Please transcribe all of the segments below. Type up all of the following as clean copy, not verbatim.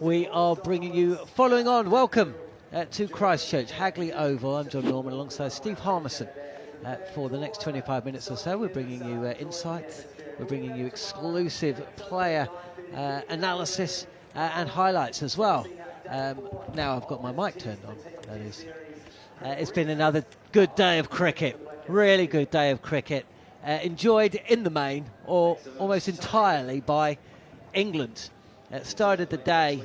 We are bringing you, following on, welcome to Christchurch, Hagley Oval. I'm Jon Norman alongside Steve Harmison. For the next 25 minutes or so, we're bringing you insights, we're bringing you exclusive player analysis and highlights as well. Now I've got my mic turned on, that is. It's been another good day of cricket, really good day of cricket. Enjoyed in the main, or almost entirely, by England. Started the day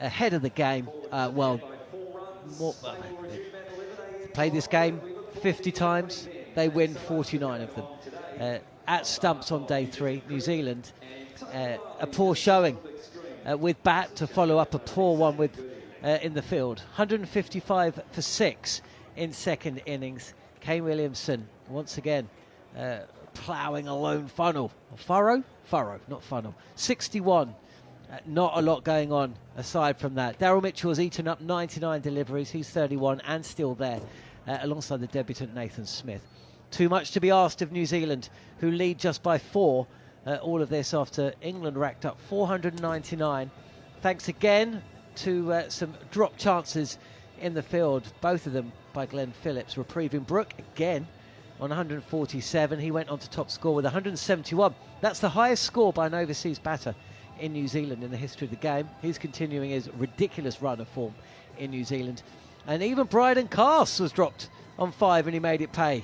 ahead of the game. Played this game 50 times. They win 49 of them. At stumps on day 3, New Zealand, a poor showing with bat to follow up a poor one with in the field. 155 for 6 in second innings. Kane Williamson once again ploughing a lone furrow, not funnel. 61. Not a lot going on aside from that. Daryl Mitchell has eaten up 99 deliveries. He's 31 and still there, alongside the debutant Nathan Smith. Too much to be asked of New Zealand, who lead just by 4. All of this after England racked up 499. Thanks again to some drop chances in the field, both of them by Glenn Phillips. Reprieving Brook again on 147. He went on to top score with 171. That's the highest score by an overseas batter in New Zealand in the history of the game. He's continuing his ridiculous run of form in New Zealand. And even Brydon Carse was dropped on 5 and he made it pay.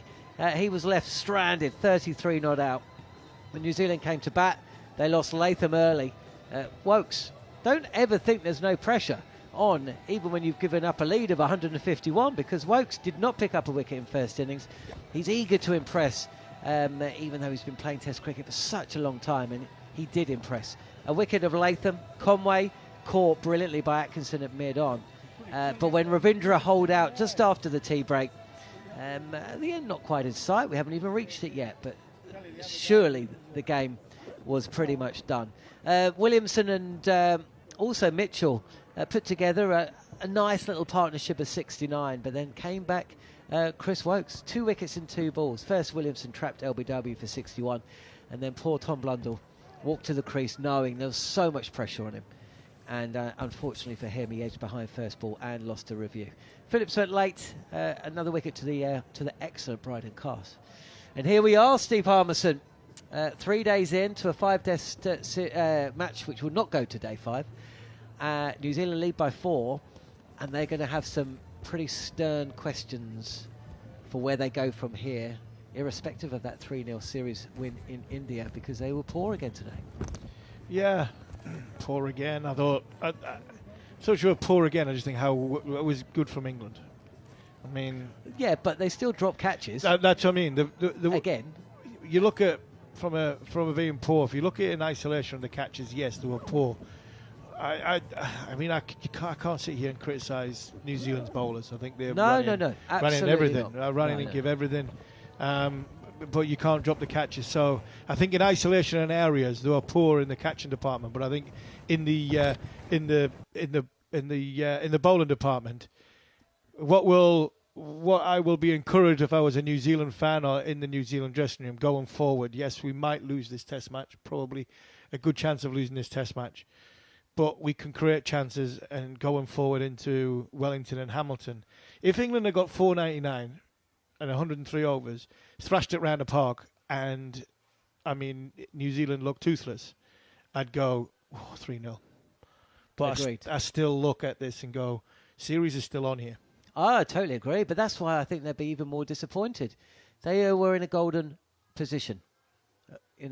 He was left stranded, 33 not out. When New Zealand came to bat, they lost Latham early. Wokes, don't ever think there's no pressure on, even when you've given up a lead of 151, because Wokes did not pick up a wicket in first innings. He's eager to impress, even though he's been playing Test cricket for such a long time, and he did impress. A wicket of Latham, Conway caught brilliantly by Atkinson at mid-on. But when Ravindra holed out just after the tea break, at the end not quite in sight, we haven't even reached it yet, but surely the game was pretty much done. Williamson and also Mitchell put together a nice little partnership of 69, but then came back Chris Wokes, 2 wickets in 2 balls. First Williamson trapped LBW for 61, and then poor Tom Blundell walked to the crease knowing there was so much pressure on him, and unfortunately for him, he edged behind first ball and lost a review. Phillips went late, another wicket to the excellent Brydon Carse. And here we are, Steve Harmison, 3 days in to a 5-test match which will not go to day 5. New Zealand lead by 4, and they're going to have some pretty stern questions for where they go from here, irrespective of that 3-0 series win in India, because they were poor again today. Yeah, poor again. I thought, so sure poor again. I just think how it was good from England. I mean, yeah, but they still drop catches. That's what I mean. Again, you look at from a being poor. If you look at it in isolation, the catches, yes, they were poor. I mean, I can't sit here and criticise New Zealand's bowlers. I think they're running everything, running and give everything. But you can't drop the catches. So I think in isolation and areas they are poor in the catching department. But I think in the bowling department, what I will be encouraged if I was a New Zealand fan or in the New Zealand dressing room going forward. Yes, we might lose this Test match. Probably a good chance of losing this Test match. But we can create chances and going forward into Wellington and Hamilton. If England had got 499 and 103 overs, thrashed it round the park, and I mean New Zealand looked toothless, I'd go 3-0. But I still look at this and go, series is still on here. I totally agree, but that's why I think they'd be even more disappointed. They were in a golden position.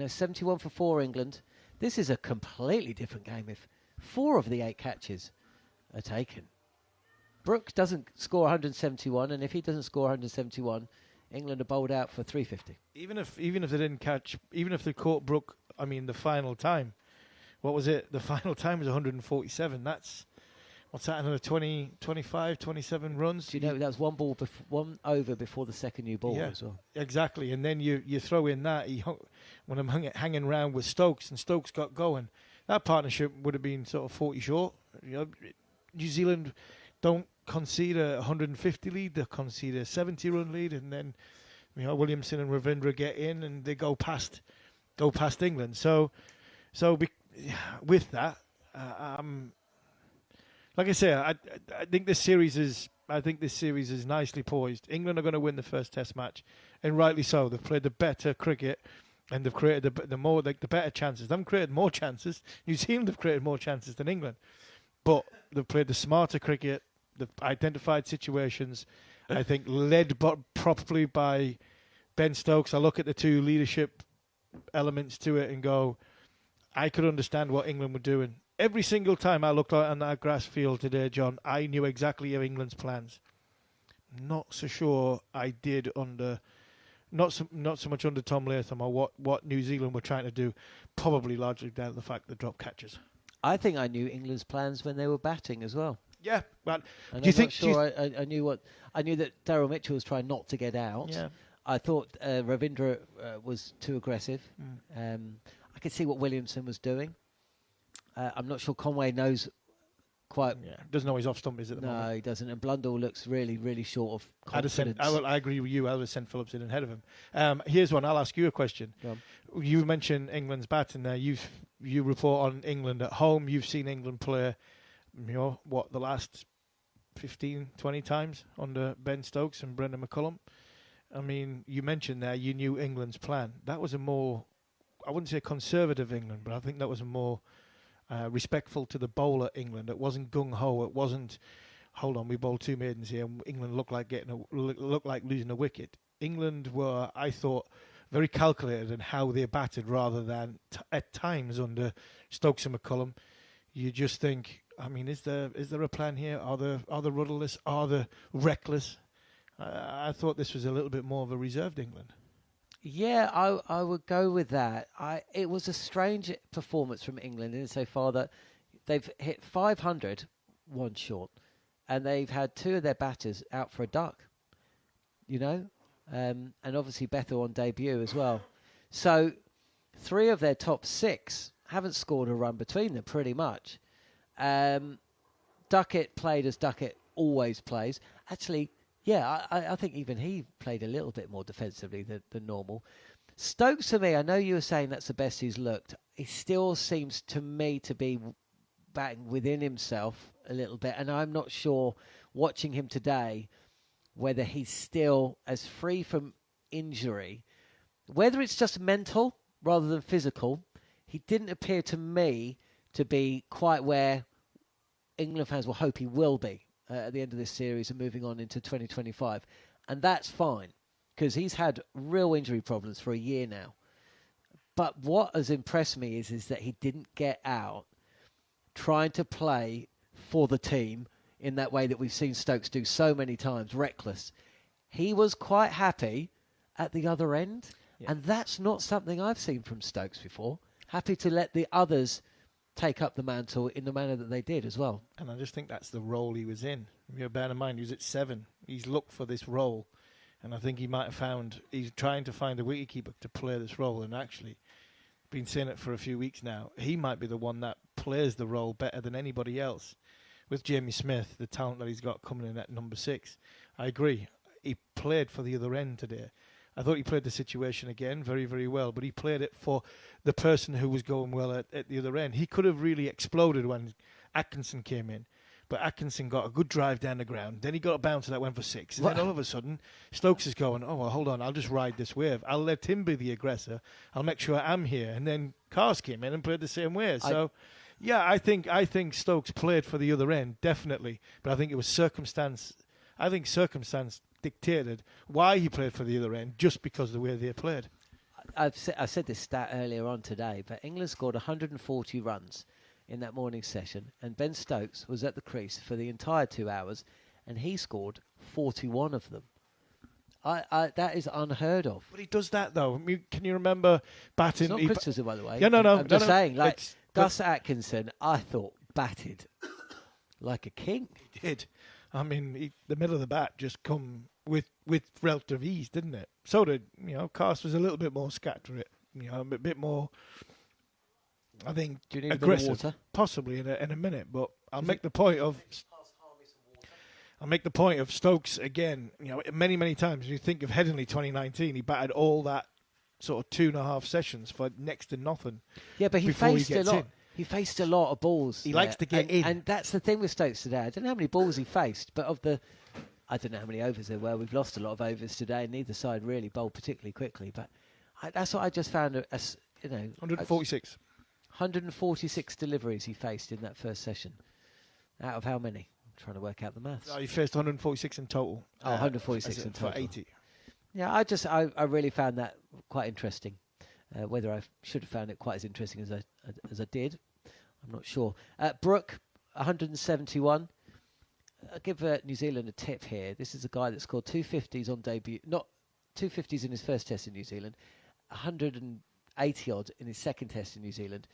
71 for 4 England. This is a completely different game if 4 of the 8 catches are taken. Brook doesn't score 171, and if he doesn't score 171, England are bowled out for 350. Even if they didn't catch, even if they caught Brook, I mean the final time, what was it? The final time was 147. That's what's that? Another 20, 25, 27 runs. Do you know that was one over before the second new ball as well? Exactly, and then you throw in that when I'm hanging around with Stokes and Stokes got going. That partnership would have been sort of 40 short. New Zealand don't concede a 150 lead; they concede a 70-run lead, and then Williamson and Ravindra get in and they go past England. So with that, like I say, I think this series is nicely poised. England are going to win the first Test match, and rightly so. They've played the better cricket, and they've created the better chances. They haven't created more chances. New Zealand have created more chances than England, but they've played the smarter cricket. They've identified situations. I think led properly by Ben Stokes. I look at the two leadership elements to it and go, I could understand what England were doing. Every single time I looked out on that grass field today, John, I knew exactly of England's plans. Not so sure I did under, not so much under Tom Latham or what New Zealand were trying to do, probably largely down to the fact they dropped catches. I think I knew England's plans when they were batting as well. Yeah, but and do you think? I knew that Daryl Mitchell was trying not to get out. Yeah. I thought Ravindra was too aggressive. I could see what Williamson was doing. I'm not sure Conway knows quite. Yeah, doesn't know he's off stump, is it? No, he doesn't. And Blundell looks really, really short of confidence. I agree with you. I would have sent Phillips in ahead of him. Here's one. I'll ask you a question. You mentioned England's batting there. You report on England at home. You've seen England play, the last 15, 20 times under Ben Stokes and Brendan McCullum. I mean, you mentioned there you knew England's plan. That was a more, I wouldn't say conservative England, but I think that was a more respectful to the bowler England. It wasn't gung-ho. It wasn't, hold on, we bowled two maidens here and England looked like losing a wicket. England were, I thought, very calculated in how they batted rather than at times under Stokes and McCullum. You just think, I mean, is there a plan here? Are they rudderless? Are they reckless? I thought this was a little bit more of a reserved England. Yeah, I would go with that. It was a strange performance from England insofar that they've hit 500 one short, and they've had two of their batters out for a duck. And obviously Bethel on debut as well. So 3 of their top 6 haven't scored a run between them, pretty much. Duckett played as Duckett always plays. Actually, yeah, I think even he played a little bit more defensively than normal. Stokes, to me, I know you were saying that's the best he's looked. He still seems to me to be batting within himself a little bit, and I'm not sure, watching him today, whether he's still as free from injury, whether it's just mental rather than physical. He didn't appear to me to be quite where England fans will hope he will be at the end of this series and moving on into 2025. And that's fine, because he's had real injury problems for a year now. But what has impressed me is that he didn't get out trying to play for the team in that way that we've seen Stokes do so many times, reckless. He was quite happy at the other end, and that's not something I've seen from Stokes before. Happy to let the others take up the mantle in the manner that they did as well. And I just think that's the role he was in. Bear in mind, he was at 7. He's looked for this role, and I think he might have found, he's trying to find a wicketkeeper to play this role, and actually, been saying it for a few weeks now, he might be the one that plays the role better than anybody else. With Jamie Smith, the talent that he's got coming in at number 6, I agree. He played for the other end today. I thought he played the situation again very, very well, but he played it for the person who was going well at the other end. He could have really exploded when Atkinson came in, but Atkinson got a good drive down the ground. Then he got a bouncer that went for 6. And then all of a sudden, Stokes is going, oh, well, hold on, I'll just ride this wave. I'll let him be the aggressor. I'll make sure I'm here. And then Carse came in and played the same way. So, yeah, I think Stokes played for the other end, definitely. But I think it was circumstance. I think circumstance dictated why he played for the other end, just because of the way they played. I said this stat earlier on today, but England scored 140 runs in that morning session, and Ben Stokes was at the crease for the entire 2 hours, and he scored 41 of them. That is unheard of. But he does that, though. I mean, can you remember batting? It's not criticism, by the way. Yeah, no. I'm just saying, like, Gus Atkinson, I thought, batted like a king. He did. I mean, the middle of the bat just come with relative ease, didn't it? So did, Carse was a little bit more scattered, a bit more, I think, do you need aggressive. A bit of water? Possibly in a minute, but I'll make the point of Stokes again. Many, many times. You think of Headingley 2019, he batted all that sort of 2.5 sessions for next to nothing. Yeah, but he faced a lot. He faced a lot of balls. He likes to get in. And that's the thing with Stokes today. I don't know how many balls he faced, but I don't know how many overs there were. We've lost a lot of overs today. Neither side really bowled particularly quickly. But that's what I just found, 146. 146 deliveries he faced in that first session. Out of how many? I'm trying to work out the maths. He faced 146 in total. 146 in total. For 80. Yeah, I really found that quite interesting. Whether I should have found it quite as interesting as I did, I'm not sure. Brook, 171. I'll give New Zealand a tip here. This is a guy that scored 250s on debut, not 250s in his first test in New Zealand, 180 odd in his second test in New Zealand.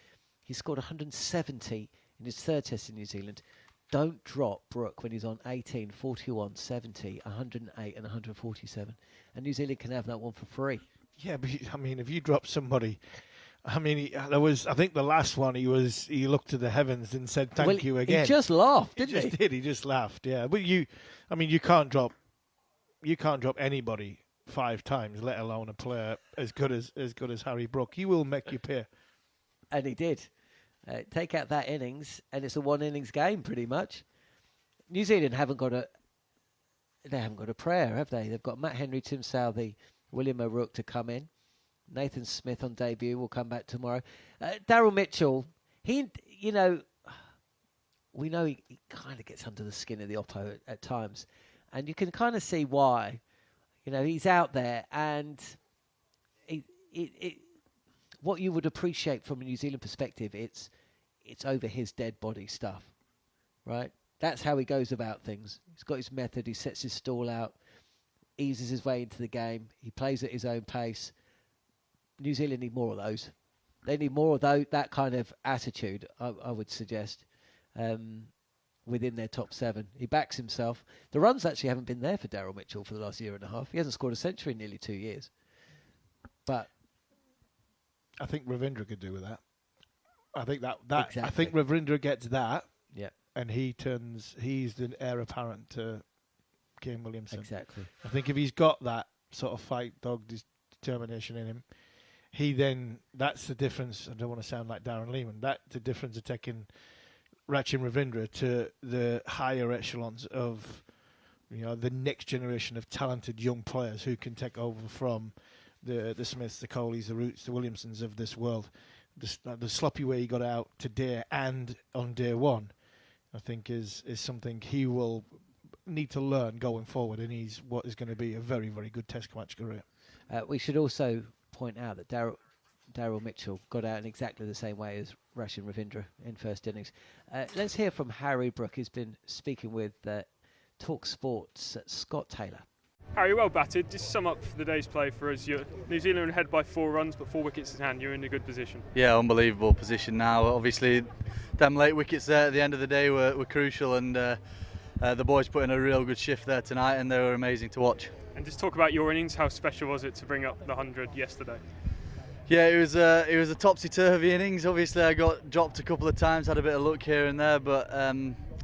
He scored 170 in his third test in New Zealand. Don't drop Brook when he's on 18, 41, 70, 108 and 147. And New Zealand can have that one for free. Yeah, but if you drop somebody, I think the last one he looked to the heavens and said thank you again. He just laughed, didn't he? He just laughed. Yeah, but you can't drop anybody 5 times, let alone a player as good as Harry Brook. He will make you pay. And he did. Take out that innings, and it's a 1 innings game pretty much. New Zealand haven't got a prayer, have they? They've got Matt Henry, Tim Southey, William O'Rourke to come in. Nathan Smith on debut will come back tomorrow. Daryl Mitchell, we know he kind of gets under the skin of the oppo at times, and you can kind of see why. He's out there, and what you would appreciate from a New Zealand perspective, it's over his dead body stuff, right? That's how he goes about things. He's got his method. He sets his stall out, eases his way into the game. He plays at his own pace. New Zealand need more of those. They need more of that kind of attitude, I would suggest, within their top 7. He backs himself. The runs actually haven't been there for Daryl Mitchell for the last year and a half. He hasn't scored a century in nearly 2 years. But I think Ravindra could do with that. I think that exactly. I think Ravindra gets that. Yeah. And he's the heir apparent to Kane Williamson. Exactly. I think if he's got that sort of fight dog determination in him, that's the difference. I don't want to sound like Darren Lehman. That's the difference of taking Rachin Ravindra to the higher echelons of, the next generation of talented young players who can take over from the Smiths, the Kohlis, the Roots, the Williamsons of this world. The sloppy way he got out today and on day one, I think is something he will need to learn going forward, and he's what is going to be a very, very good Test match career. We should also point out that Daryl Mitchell got out in exactly the same way as Rachin Ravindra in first innings. Let's hear from Harry Brook, who's been speaking with talkSport's Scott Taylor. Harry, well batted. Just sum up the day's play for us. New Zealand ahead by 4 runs, but 4 wickets in hand. You're in a good position. Yeah, unbelievable position now. Obviously, them late wickets there at the end of the day were crucial, and the boys put in a real good shift there tonight, and they were amazing to watch. And just talk about your innings. How special was it to bring up the 100 yesterday? Yeah, it was a topsy-turvy innings. Obviously, I got dropped a couple of times, had a bit of luck here and there, but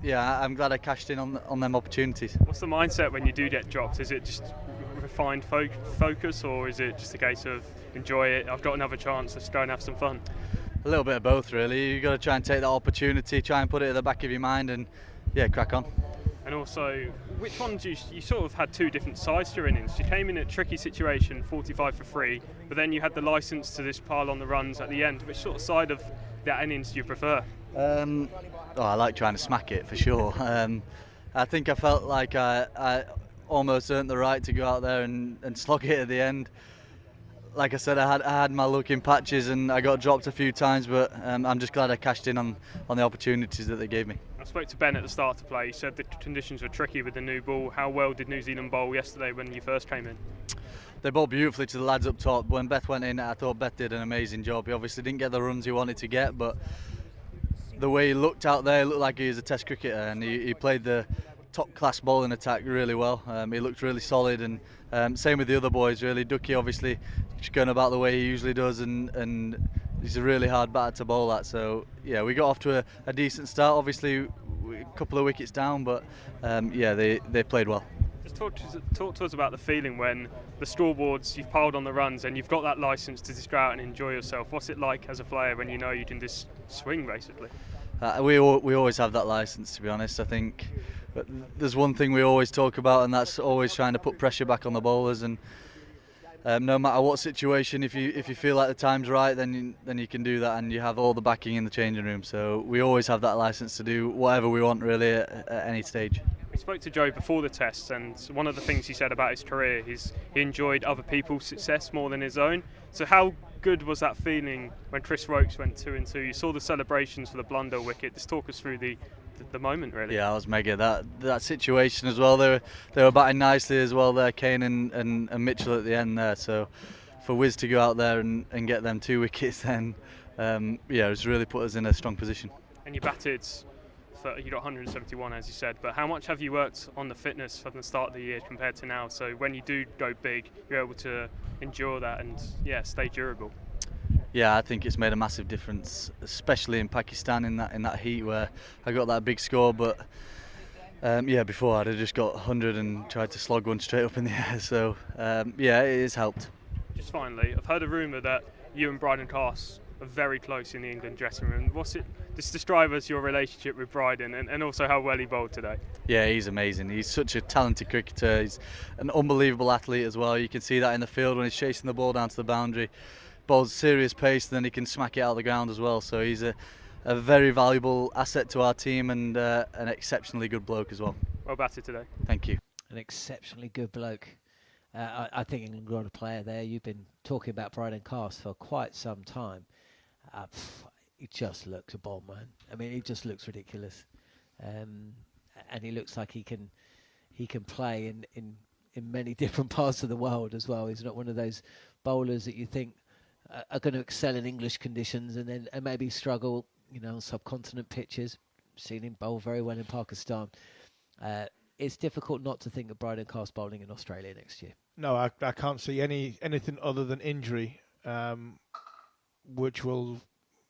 yeah, I'm glad I cashed in on them opportunities. What's the mindset when you do get dropped? Is it just refined focus, or is it just a case of enjoy it? I've got another chance. Let's go and have some fun. A little bit of both, really. You've got to try and take that opportunity, try and put it at the back of your mind, and yeah, crack on. And also, which ones you sort of had 2 different sides to your innings. You came in a tricky situation, 45 for 3, but then you had the licence to just pile on the runs at the end. Which sort of side of that innings do you prefer? I like trying to smack it for sure. I think I felt like I almost earned the right to go out there and slog it at the end. Like I said, I had my luck in patches and I got dropped a few times, but I'm just glad I cashed in on the opportunities that they gave me. I spoke to Ben at the start to play. He said the conditions were tricky with the new ball. How well did New Zealand bowl yesterday when you first came in? They bowled beautifully to the lads up top. When Beth went in, I thought Beth did an amazing job. He obviously didn't get the runs he wanted to get, but the way he looked out there, he looked like he was a Test cricketer, and he played the top-class bowling attack really well. He looked really solid, and same with the other boys, really. Ducky obviously just going about the way he usually does, and he's a really hard batter to bowl at. So yeah, we got off to a decent start. Obviously, a couple of wickets down, but yeah, they played well. Just talk to us about the feeling when the scoreboards, you've piled on the runs and you've got that licence to just go out and enjoy yourself. What's it like as a player when you know you can just swing, basically? We always have that licence, to be honest. I think there's one thing we always talk about, and that's always trying to put pressure back on the bowlers. And no matter what situation, if you feel like the time's right, then you can do that, and you have all the backing in the changing room. So we always have that licence to do whatever we want, really, at any stage. We spoke to Joe before the test, and one of the things he said about his career is he enjoyed other people's success more than his own. So how good was that feeling when Chris Rokes went 2-2? You saw the celebrations for the blunder wicket. Just talk us through the moment, really. Yeah, I was mega. That situation as well. They were batting nicely as well there, Kane and Mitchell at the end there. So for Wiz to go out there and get them 2 wickets, then it's really put us in a strong position. And you batted. You got 171, as you said, but how much have you worked on the fitness from the start of the year compared to now? So when you do go big, you're able to endure that and stay durable. Yeah, I think it's made a massive difference, especially in Pakistan in that heat where I got that big score. But before I'd have just got 100 and tried to slog one straight up in the air. So it has helped. Just finally, I've heard a rumour that you and Brydon Carse are very close in the England dressing room. Just describe us your relationship with Brydon and also how well he bowled today. Yeah, he's amazing. He's such a talented cricketer. He's an unbelievable athlete as well. You can see that in the field when he's chasing the ball down to the boundary. Bowls serious pace, then he can smack it out of the ground as well. So he's a very valuable asset to our team and an exceptionally good bloke as well. Well batted today. Thank you. An exceptionally good bloke. I think England got a player there. You've been talking about Brydon Carse for quite some time. He just looks a bomb, man. I mean, he just looks ridiculous, and he looks like he can play in many different parts of the world as well. He's not one of those bowlers that you think are going to excel in English conditions and maybe struggle, on subcontinent pitches. Seen him bowl very well in Pakistan. It's difficult not to think of Brydon Carse bowling in Australia next year. No, I can't see anything other than injury, which will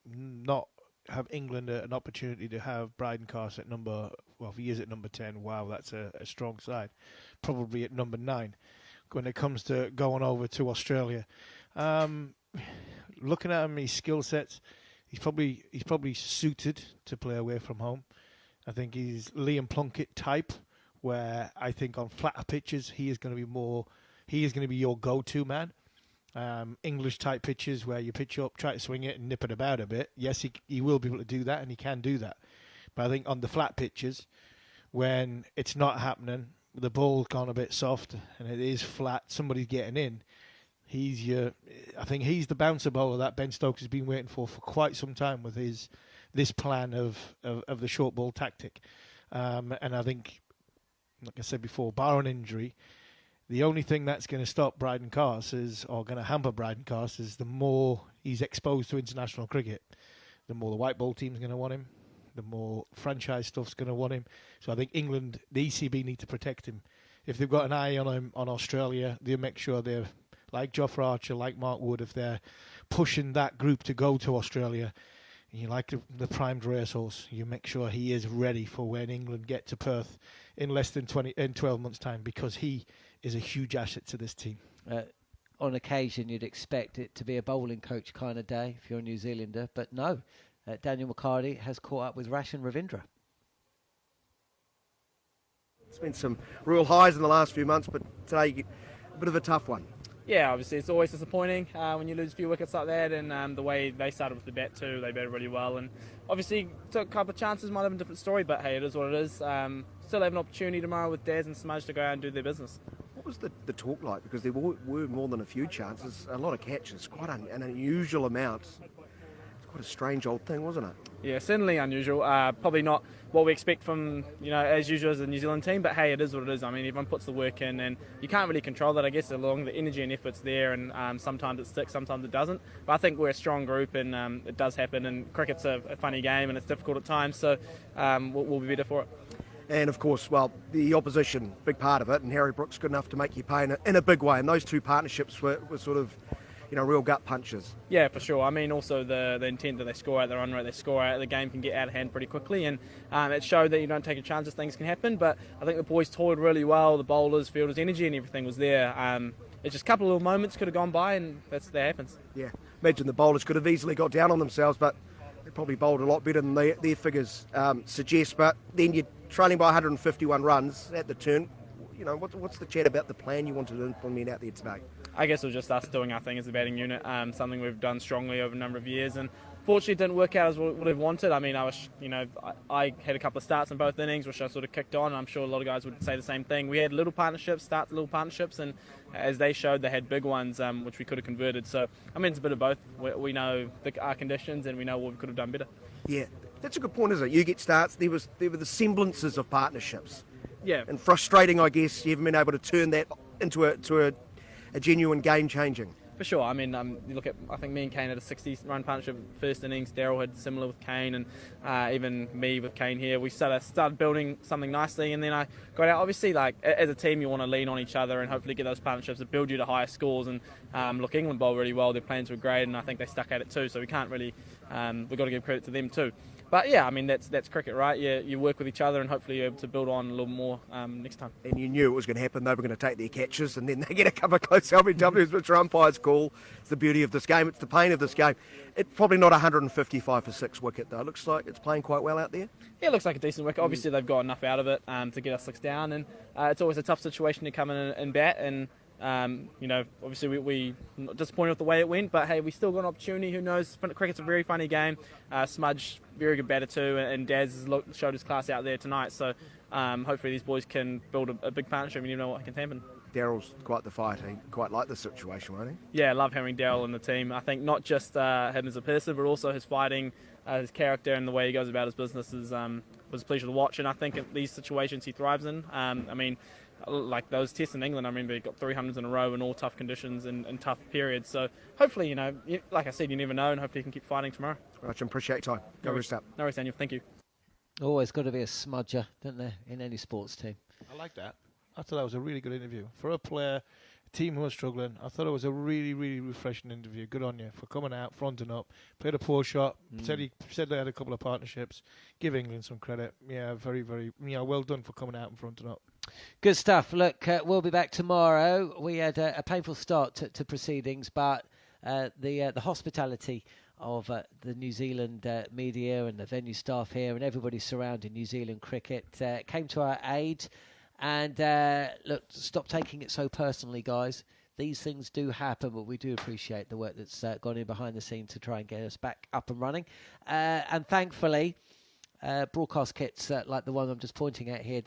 not have England an opportunity to have Brydon Carse at if he is at number 10, wow, that's a strong side. Probably at number 9 when it comes to going over to Australia. Looking at him, his skill sets, he's probably suited to play away from home. I think he's Liam Plunkett type, where I think on flatter pitches he is going to be your go-to man. English type pitches where you pitch up, try to swing it and nip it about a bit. Yes, he will be able to do that, and he can do that. But I think on the flat pitches, when it's not happening, the ball's gone a bit soft and it is flat, somebody's getting in. I think he's the bouncer bowler that Ben Stokes has been waiting for quite some time with this plan of the short ball tactic. And I think, like I said before, bar an injury, the only thing that's going to stop Brydon Carse going to hamper Brydon Carse is the more he's exposed to international cricket, the more the white ball team's going to want him, the more franchise stuff's going to want him. So I think England, the ECB, need to protect him. If they've got an eye on him on Australia, they'll make sure they're like Jofra Archer, like Mark Wood, if they're pushing that group to go to Australia, and you like the primed racehorse, you make sure he is ready for when England get to Perth in less than 12 months' time, because he is a huge asset to this team. On occasion, you'd expect it to be a bowling coach kind of day if you're a New Zealander, but no. Daniel McCarty has caught up with Rachin Ravindra. It's been some real highs in the last few months, but today a bit of a tough one. Yeah, obviously it's always disappointing when you lose a few wickets like that, and the way they started with the bat too, they batted really well, and obviously took a couple of chances, might have a different story, but hey, it is what it is. Still have an opportunity tomorrow with Daz and Smudge to go out and do their business. What was the talk like? Because there were more than a few chances, a lot of catches, quite an unusual amount. It's quite a strange old thing, wasn't it? Yeah, certainly unusual. Probably not what we expect from, as usual as a New Zealand team, but hey, it is what it is. I mean, everyone puts the work in, and you can't really control that, I guess, along the energy and effort's there, and sometimes it sticks, sometimes it doesn't. But I think we're a strong group, and it does happen, and cricket's a funny game, and it's difficult at times, so we'll be better for it. And of course, well, the opposition, big part of it, and Harry Brook's good enough to make you pay in a big way, and those two partnerships were sort of real gut punches. Yeah, for sure. I mean, also the intent that they score at, the run rate they score at, the game can get out of hand pretty quickly, and it showed that you don't take a chance as things can happen. But I think the boys toiled really well. The bowlers, fielders, energy and everything was there. It's just a couple of little moments could have gone by, and that happens. Yeah, imagine the bowlers could have easily got down on themselves, but they probably bowled a lot better than their figures suggest. But then you're trailing by 151 runs at the turn. What's the chat about the plan you wanted to implement out there today? I guess it was just us doing our thing as a batting unit, something we've done strongly over a number of years, and fortunately it didn't work out as we would have wanted. I mean, I had a couple of starts in both innings, which I sort of kicked on, and I'm sure a lot of guys would say the same thing. We had little partnerships, and as they showed, they had big ones, which we could have converted. So, I mean, it's a bit of both. We know our conditions, and we know what we could have done better. Yeah, that's a good point, isn't it? You get starts, there were the semblances of partnerships. Yeah. And frustrating, I guess, you haven't been able to turn that into a genuine game-changing. For sure. I mean, you look at, I think me and Kane had a 60-run partnership first innings. Daryl had similar with Kane, and even me with Kane here. We started building something nicely, and then I got out. Obviously, like as a team, you want to lean on each other and hopefully get those partnerships that build you to higher scores. And look, England bowled really well. Their plans were great, and I think they stuck at it too. So we can't really, we've got to give credit to them too. But yeah, I mean, that's cricket, right? You work with each other, and hopefully you're able to build on a little more next time. And you knew it was going to happen. They were going to take their catches, and then they get a couple of close LBWs, which are umpires call. It's the beauty of this game. It's the pain of this game. It's probably not 155 for 6 wicket, though. It looks like it's playing quite well out there. Yeah, it looks like a decent wicket. Obviously, they've got enough out of it to get us 6 down, and it's always a tough situation to come in and bat, and obviously we disappointed with the way it went, but hey, we still got an opportunity. Who knows? Cricket's a very funny game. Smudge, very good batter too, and Daz showed his class out there tonight. So hopefully these boys can build a big partnership, and you know what can happen. Daryl's quite the fighter. He quite liked the situation, won't he? Yeah, I love having Daryl in the team. I think not just him as a person, but also his fighting, his character, and the way he goes about his business was a pleasure to watch. And I think in these situations he thrives in. I mean, like those tests in England, I remember he got 300s in a row in all tough conditions and tough periods. So hopefully, like I said, you never know, and hopefully he can keep fighting tomorrow. Rachin, appreciate your time. Go rest up. No worries, Daniel. Thank you. Always got to be a smudger, don't there, in any sports team? I like that. I thought that was a really good interview. For a player, a team who was struggling, I thought it was a really, really refreshing interview. Good on you for coming out, fronting up, played a poor shot, said they had a couple of partnerships. Give England some credit. Yeah, very, very, well done for coming out and fronting up. Good stuff. Look, we'll be back tomorrow. We had a painful start to proceedings, but the hospitality of the New Zealand media and the venue staff here and everybody surrounding New Zealand cricket came to our aid. And look, stop taking it so personally, guys. These things do happen, but we do appreciate the work that's gone in behind the scenes to try and get us back up and running. And thankfully, broadcast kits like the one I'm just pointing at here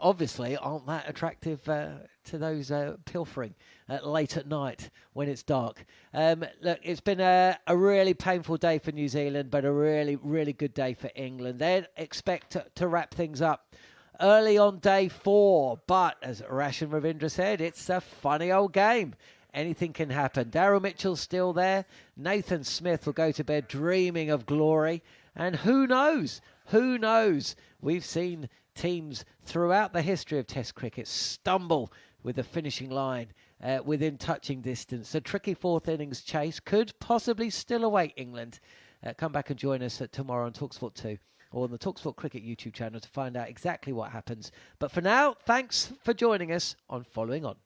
obviously aren't that attractive to those pilfering late at night when it's dark. Look, it's been a really painful day for New Zealand, but a really, really good day for England. They expect to wrap things up early on day 4, but as Rachin Ravindra said, it's a funny old game. Anything can happen. Daryl Mitchell's still there. Nathan Smith will go to bed dreaming of glory. And who knows? Who knows? We've seen teams throughout the history of Test cricket stumble with the finishing line within touching distance. A tricky 4th innings chase could possibly still await England. Come back and join us tomorrow on talkSport 2. Or on the talkSport Cricket YouTube channel to find out exactly what happens. But for now, thanks for joining us on Following On.